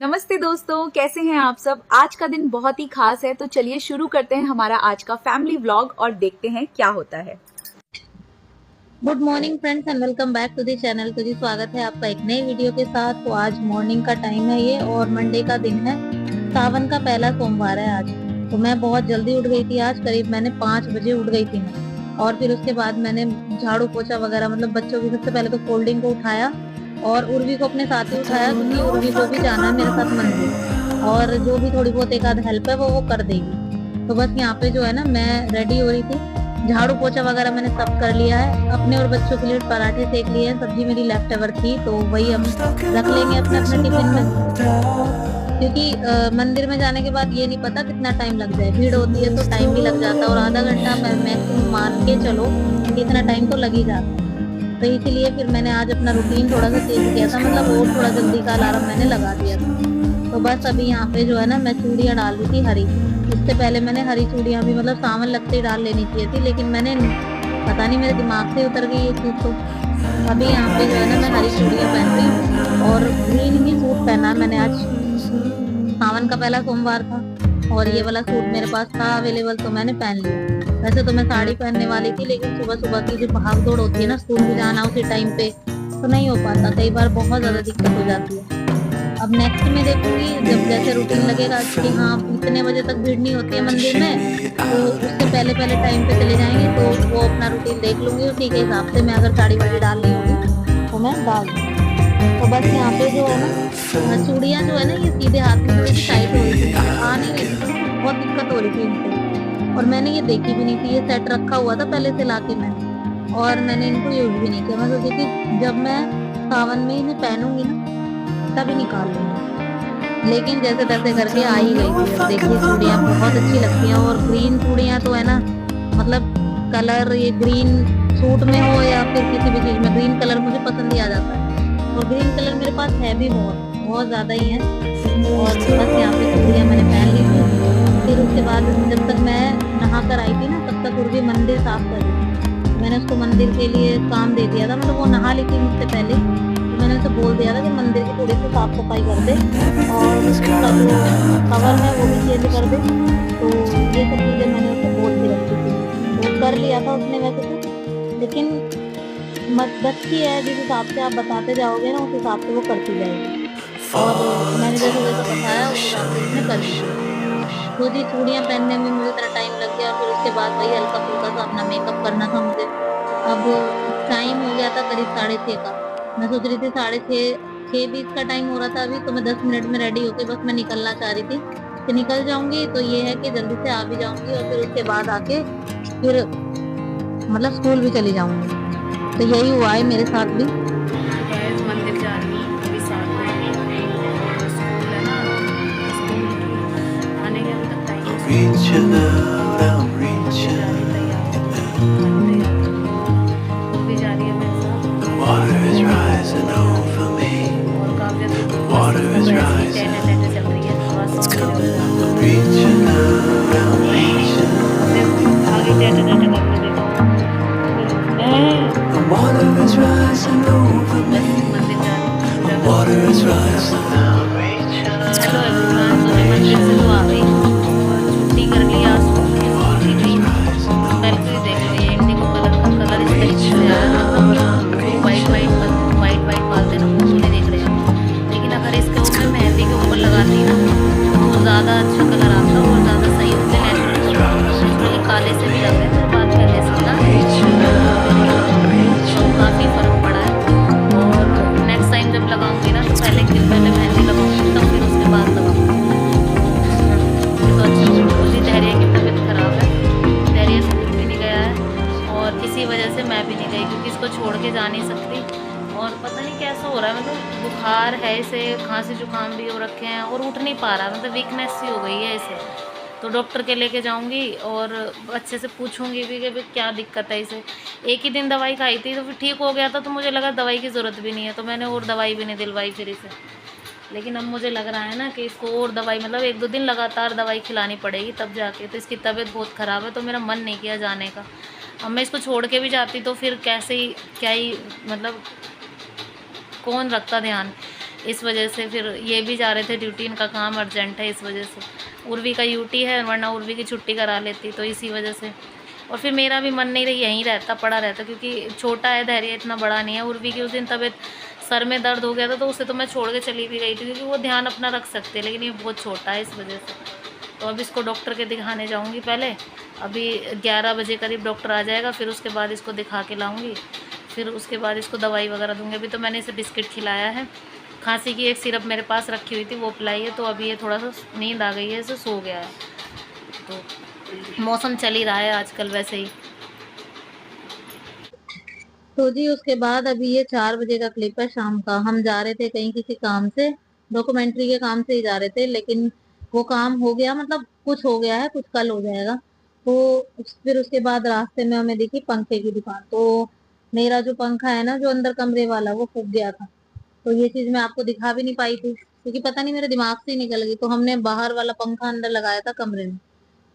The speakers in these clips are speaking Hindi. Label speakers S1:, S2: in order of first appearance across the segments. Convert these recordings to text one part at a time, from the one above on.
S1: नमस्ते दोस्तों, कैसे हैं आप सब। आज का दिन बहुत ही खास है, तो चलिए शुरू करते हैं हमारा आज का फैमिली व्लॉग और देखते हैं क्या होता है।
S2: Good morning friends and welcome back to the channel. तो जी स्वागत है आपका एक नई वीडियो के साथ। तो आज मॉर्निंग का टाइम है ये और मंडे का दिन है, सावन का पहला सोमवार है आज। तो मैं बहुत जल्दी उठ गई थी आज, करीब मैंने 5 बजे उठ गई थी मैं। और फिर उसके बाद मैंने झाड़ू पोछा वगैरह, मतलब बच्चों की सबसे पहले तो फोल्डिंग को उठाया और उर्वी को अपने साथ ही उठाया, क्योंकि उर्वी को भी जाना है मेरे साथ मंदिर, और जो भी थोड़ी बहुत एक आध हेल्प है वो कर देगी। तो बस यहाँ पे जो है ना, मैं रेडी हो रही थी, झाड़ू पोछा वगैरह मैंने सब कर लिया है। अपने और बच्चों के लिए पराठे सेक लिए हैं, सब्जी मेरी लेफ्ट ओवर थी तो वही हम रख लेंगे अपने अपने टिफिन में। क्योंकि मंदिर में जाने के बाद ये नहीं पता कितना टाइम लग जाए, भीड़ होती है तो टाइम भी लग जाता है, और आधा घंटा मैक्सिमम मान के चलो कि इतना टाइम तो लग ही जाता है। तो इसीलिए फिर मैंने आज अपना रूटीन थोड़ा सा चेंज किया था, मतलब और थोड़ा जल्दी का अलार्म मैंने लगा दिया था। तो बस अभी यहाँ पे जो है ना, मैं चूड़ियाँ डाल रही थी हरी। इससे पहले मैंने हरी चूड़ियाँ भी मतलब सावन लगते ही डाल लेनी चाहिए थी, लेकिन मैंने पता नहीं मेरे दिमाग से उतर गई ये चीज़। तो अभी यहाँ पे जो है ना, मैं हरी चूड़ियाँ पहन रही हूँ और ग्रीन ही सूट पहना मैंने आज। सावन का पहला सोमवार था और ये वाला सूट मेरे पास था अवेलेबल, तो मैंने पहन लिया। वैसे तो मैं साड़ी पहनने वाली थी, लेकिन सुबह सुबह की जो भाग दौड़ होती है ना, स्कूल भी जाना उसी टाइम पे, तो नहीं हो पाता, कई बार बहुत ज्यादा दिक्कत हो जाती है। अब नेक्स्ट में देखूंगी जब जैसे रूटीन लगेगा कि हाँ इतने बजे तक भीड़ नहीं होती है मंदिर में, तो उससे पहले पहले टाइम पे चले जाएंगे, तो वो अपना रूटीन देख लूंगी, उसी के हिसाब से मैं अगर साड़ी वाड़ी डालनी होगी तो मैं डाल दूंगी। तो बस यहाँ पे जो है ना, चूड़ियाँ जो है ना, ये सीधे हाथ में थोड़ी सी टाइट हो रही थी, आ नहीं रही थी, बहुत दिक्कत हो रही थी इनसे। और मैंने ये देखी भी नहीं थी, ये सेट रखा हुआ था पहले से लाके मैंने, और मैंने इनको यूज भी नहीं किया। मैं सोची थी जब मैं सावन में इन्हें पहनूंगी ना तभी निकाल लूंगी, लेकिन जैसे तैसे करके आ ही गई थी। अब देखिए चूड़ियाँ बहुत अच्छी लगती हैं, और ग्रीन चूड़ियाँ तो है ना, मतलब कलर ये ग्रीन सूट में हो या फिर किसी भी चीज में, ग्रीन कलर मुझे पसंद ही आ जाता है। और ग्रीन कलर मेरे पास है भी बहुत बहुत ज्यादा ही है। और बस यहाँ पे चूड़ियाँ मैंने पहन ली थी। फिर उसके बाद जब तक मैं नहा कर आई थी ना, तब तक उर्वी मंदिर साफ कर रही थी। मैंने उसको मंदिर के लिए काम दे दिया था, मतलब वो नहा ली थी मुझसे पहले, तो मैंने उसे बोल दिया था कि मंदिर की थोड़ी सी साफ सफाई कर दे और उसका जो कवर है वो भी चेंज कर दे। तो ये सब चीजें मैंने उसे बोल के रखी थी, वो कर लिया था उसने वैसे तो। लेकिन मत बच्ची है, जिस हिसाब से आप बताते जाओगे ना उस हिसाब से वो करती जाएगी, और मैंने जैसे जैसे बताया उस हिसाब से उसने कर लिया। खुद ही चूड़ियाँ पहनने में मुझे इतना टाइम लग गया, और फिर उसके बाद वही हल्का फुल्का सा अपना मेकअप करना था मुझे। अब टाइम हो गया था करीब 6:30 का। मैं सोच रही थी 6:30 का टाइम हो रहा था अभी, तो मैं 10 मिनट में रेडी होके बस मैं निकलना चाह रही थी कि निकल जाऊंगी तो ये है कि जल्दी से आ भी जाऊंगी, और फिर उसके बाद आके फिर मतलब स्कूल भी चली जाऊंगी। तो यही हुआ है मेरे साथ भी।
S3: गाइस मंदिर जा रही हूँ अभी 7 बजे, और स्कूल है ना, स्कूल आने के अभी तक टाइम वो भी जा रही है मेरे साथ। और काव्या तो टेढ़े चल रही है, आगे टेढ़े करने देता हूँ। मंदिर जा रही हूँ। चलो एवरीवन, तो मैं मंदिर से तो आ गई और छुट्टी कर लिया, स्कूल की छुट्टी थी। पहले देख लो ये इंडिगो कलर का कलर इस तरीके से आ रहा है, वाइट वाइट बाल ना वो नहीं दिख रहे हैं। लेकिन अगर इसके ऊपर मेहंदी के ऊपर लगाती ना तो ज़्यादा अच्छा कलर आता और ज़्यादा सही होते नेचुरल। ये काले से भी लग रहे हैं, बात पहले से ना तो काफ़ी फ़र्क पड़ा है। और नेक्स्ट टाइम जब लगाऊंगी ना तो पहले मेहंदी लगाऊंगी, तब फिर उसके बाद लगाऊंगी। तो अच्छा मुझे धैर्य की तबीयत खराब है, धैर्य स्कूल भी नहीं गया है, और इसी वजह से मैं भी नहीं गई, क्योंकि इसको छोड़ के जा नहीं सकती। और पता नहीं कैसा हो रहा है, मतलब बुखार है इसे, खांसी जुकाम भी हो रखे हैं, और उठ नहीं पा रहा, मतलब वीकनेस सी हो गई है इसे। तो डॉक्टर के लेके जाऊंगी और अच्छे से पूछूंगी भी कि क्या दिक्कत है इसे। एक ही दिन दवाई खाई थी तो फिर ठीक हो गया था, तो मुझे लगा दवाई की ज़रूरत भी नहीं है, तो मैंने और दवाई भी नहीं दिलवाई फिर इसे। लेकिन अब मुझे लग रहा है ना कि इसको और दवाई, मतलब 1-2 दिन लगातार दवाई खिलानी पड़ेगी तब जाके। तो इसकी तबीयत बहुत ख़राब है, तो मेरा मन नहीं किया जाने का। अब मैं इसको छोड़ के भी जाती तो फिर कैसे ही क्या ही, मतलब कौन रखता ध्यान। इस वजह से फिर ये भी जा रहे थे ड्यूटी, इनका काम अर्जेंट है इस वजह से। उर्वी का यूटी है, वरना उर्वी की छुट्टी करा लेती, तो इसी वजह से। और फिर मेरा भी मन नहीं रही, यहीं रहता पड़ा रहता, क्योंकि छोटा है धैर्य, इतना बड़ा नहीं है। उर्वी की उस दिन तबीयत, सर में दर्द हो गया था, तो उसे तो मैं छोड़ के चली भी गई थी, क्योंकि वो ध्यान अपना रख सकते, लेकिन ये बहुत छोटा है इस वजह से। तो अब इसको डॉक्टर के दिखाने जाऊंगी पहले। अभी 11 बजे करीब डॉक्टर आ जाएगा, फिर उसके बाद इसको दिखा के लाऊंगी, फिर उसके बाद इसको दवाई वगैरह दूंगी। अभी तो मैंने इसे बिस्किट खिलाया है, खांसी की एक सिरप मेरे पास रखी हुई थी, वो पिलाई है। तो अभी ये थोड़ा सा नींद आ गई है, इसे सो गया है। तो मौसम चल ही रहा है आजकल वैसे ही।
S2: तो जी उसके बाद अभी ये 4 बजे का क्लिप है शाम का। हम जा रहे थे कहीं किसी काम से, डॉक्यूमेंट्री के काम से ही जा रहे थे, लेकिन वो काम हो गया, मतलब कुछ हो गया है, कुछ कल हो जाएगा। तो फिर उसके बाद रास्ते में हमें दिखी पंखे की दुकान। तो मेरा जो पंखा है ना, जो अंदर कमरे वाला, वो फूक गया था। तो ये चीज मैं आपको दिखा भी नहीं पाई थी, क्योंकि पता नहीं मेरे दिमाग से ही निकल गई। तो हमने बाहर वाला पंखा अंदर लगाया था कमरे में।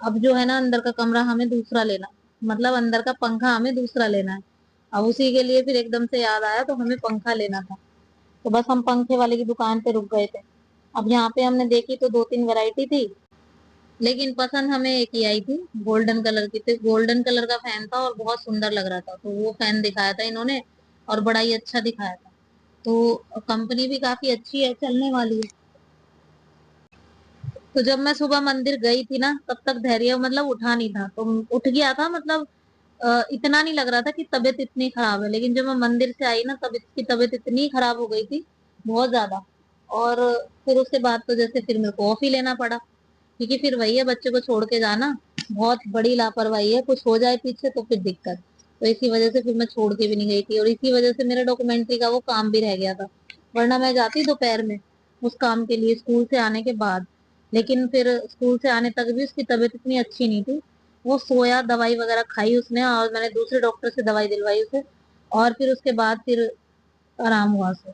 S2: अब जो है ना, अंदर का कमरा हमें दूसरा लेना, मतलब अंदर का पंखा हमें दूसरा लेना है। अब उसी के लिए फिर एकदम से याद आया, तो हमें पंखा लेना था। तो बस हम पंखे वाले की दुकान पे रुक गए थे। अब यहाँ पे हमने देखी तो 2-3 वैरायटी थी, लेकिन पसंद हमें एक ही आई थी, गोल्डन कलर की थी। गोल्डन कलर का फैन था और बहुत सुंदर लग रहा था, तो वो फैन दिखाया था इन्होंने, और बड़ा ही अच्छा दिखाया था। तो कंपनी भी काफी अच्छी है, चलने वाली है। तो जब मैं सुबह मंदिर गई थी ना, तब तक धैर्य मतलब उठा नहीं था, तो उठ गया था, मतलब इतना नहीं लग रहा था कि तबीयत इतनी खराब है। लेकिन जब मैं मंदिर से आई ना, तब इसकी तबीयत इतनी खराब हो गई थी, बहुत ज्यादा। और फिर उसके बाद तो जैसे फिर मेरे को ऑफ ही लेना पड़ा, क्योंकि फिर वही है, बच्चे को छोड़ के जाना बहुत बड़ी लापरवाही है, कुछ हो जाए पीछे तो फिर दिक्कत। तो इसी वजह से फिर मैं छोड़ के भी नहीं गई थी, और इसी वजह से मेरा डॉक्यूमेंट्री का वो काम भी रह गया था। वरना मैं जाती दोपहर में उस काम के लिए, स्कूल से आने के बाद। लेकिन फिर स्कूल से आने तक भी उसकी तबीयत इतनी अच्छी नहीं थी। वो सोया, दवाई वगैरह खाई उसने, और मैंने दूसरे डॉक्टर से दवाई दिलवाई उसे, और फिर उसके बाद फिर आराम हुआ उसे।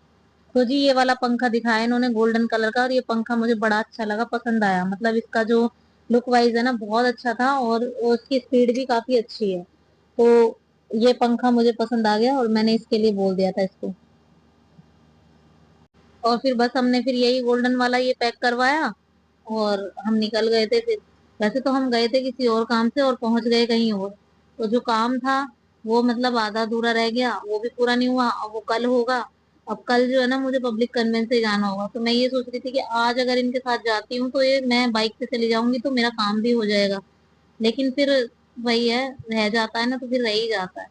S2: तो जी ये वाला पंखा दिखाया इन्होंने गोल्डन कलर का, और ये पंखा मुझे बड़ा अच्छा लगा, पसंद आया। मतलब इसका जो लुक वाइज है ना, बहुत अच्छा था, और उसकी स्पीड भी काफी अच्छी है। तो ये पंखा मुझे पसंद आ गया, और मैंने इसके लिए बोल दिया था इसको। और फिर बस हमने फिर यही गोल्डन वाला ये पैक करवाया, और हम निकल गए थे फिर। वैसे तो हम गए थे किसी और काम से और पहुंच गए कहीं और। तो जो काम था वो मतलब आधा अधूरा रह गया, वो भी पूरा नहीं हुआ, अब वो कल होगा। अब कल जो है ना, मुझे पब्लिक कन्वेंस से जाना होगा। तो मैं ये सोच रही थी कि आज अगर इनके साथ जाती हूँ, तो ये मैं बाइक से चली जाऊंगी, तो मेरा काम भी हो जाएगा। लेकिन फिर वही है, रह जाता है ना, तो फिर रह ही जाता है।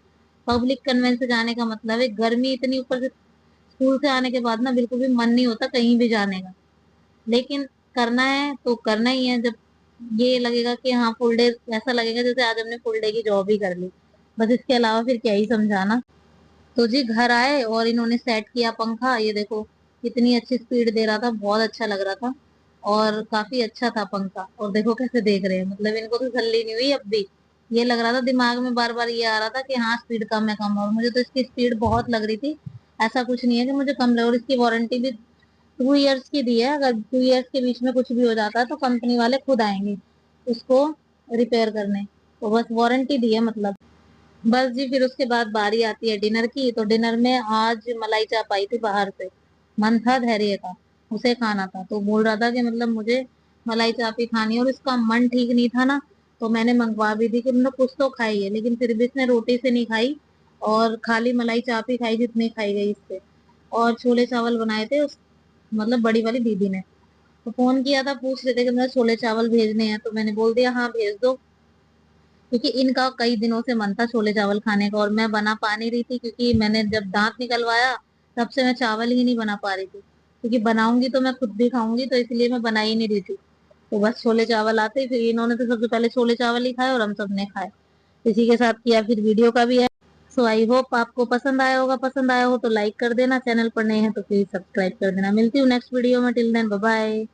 S2: पब्लिक कन्वेंस से जाने का मतलब है गर्मी इतनी, ऊपर से स्कूल से आने के बाद ना बिल्कुल भी मन नहीं होता कहीं भी जाने का। लेकिन करना है तो करना ही है। जब ये लगेगा कि हाँ फुल डे, ऐसा लगेगा जैसे आज हमने फुल डे की जॉब ही कर ली, बस इसके अलावा फिर क्या ही समझाना। तो जी घर आए और इन्होंने सेट किया पंखा, ये देखो कितनी अच्छी स्पीड दे रहा था, बहुत अच्छा लग रहा था, और काफी अच्छा था पंखा। और देखो कैसे देख रहे हैं, मतलब इनको तो तसल्ली नहीं हुई अब भी। ये लग रहा था दिमाग में बार बार ये आ रहा था कि हाँ स्पीड कम है, कम है। और मुझे तो इसकी स्पीड बहुत लग रही थी, ऐसा कुछ नहीं है कि मुझे कम लगे। और इसकी वारंटी भी 2 इयर्स की दी है, अगर 2 इयर्स के बीच में कुछ भी हो जाता है तो कंपनी वाले खुद आएंगे उसको रिपेयर करने। तो बस वारंटी दी है मतलब। बस जी फिर उसके बाद बारी आती है डिनर की। तो डिनर में आज मलाई चाप आई थी बाहर से, मन था धैर्य का, उसे खाना था। तो बोल रहा था कि मतलब मुझे मलाई चाप ही खानी है, और इसका मन ठीक नहीं था ना। तो मैंने मंगवा भी दी कि मतलब कुछ तो खाई है, लेकिन फिर भी इसने रोटी से नहीं खाई, और खाली मलाई चाप ही खाई जितनी खाई गई इससे। और छोले चावल बनाए थे उस, मतलब बड़ी वाली दीदी ने। तो फोन किया था, पूछ रहे थे कि मुझे छोले चावल भेजने हैं, तो मैंने बोल दिया हाँ भेज दो, क्योंकि इनका कई दिनों से मन था छोले चावल खाने का, और मैं बना पा नहीं रही थी, क्योंकि मैंने जब दांत निकलवाया तब से मैं चावल ही नहीं बना पा रही थी, क्योंकि बनाऊंगी तो मैं खुद भी खाऊंगी, तो इसलिए मैं बना ही नहीं रही थी। तो बस छोले चावल आते ही फिर इन्होंने तो सबसे पहले छोले चावल ही खाए, और हम सबने खाए। इसी के साथ किया फिर वीडियो का भी है। सो आई होप आपको पसंद आया होगा, पसंद आया हो तो लाइक कर देना, चैनल पर नए हैं तो प्लीज सब्सक्राइब कर देना। मिलती हूँ नेक्स्ट वीडियो में, टिल देन बाय बाय।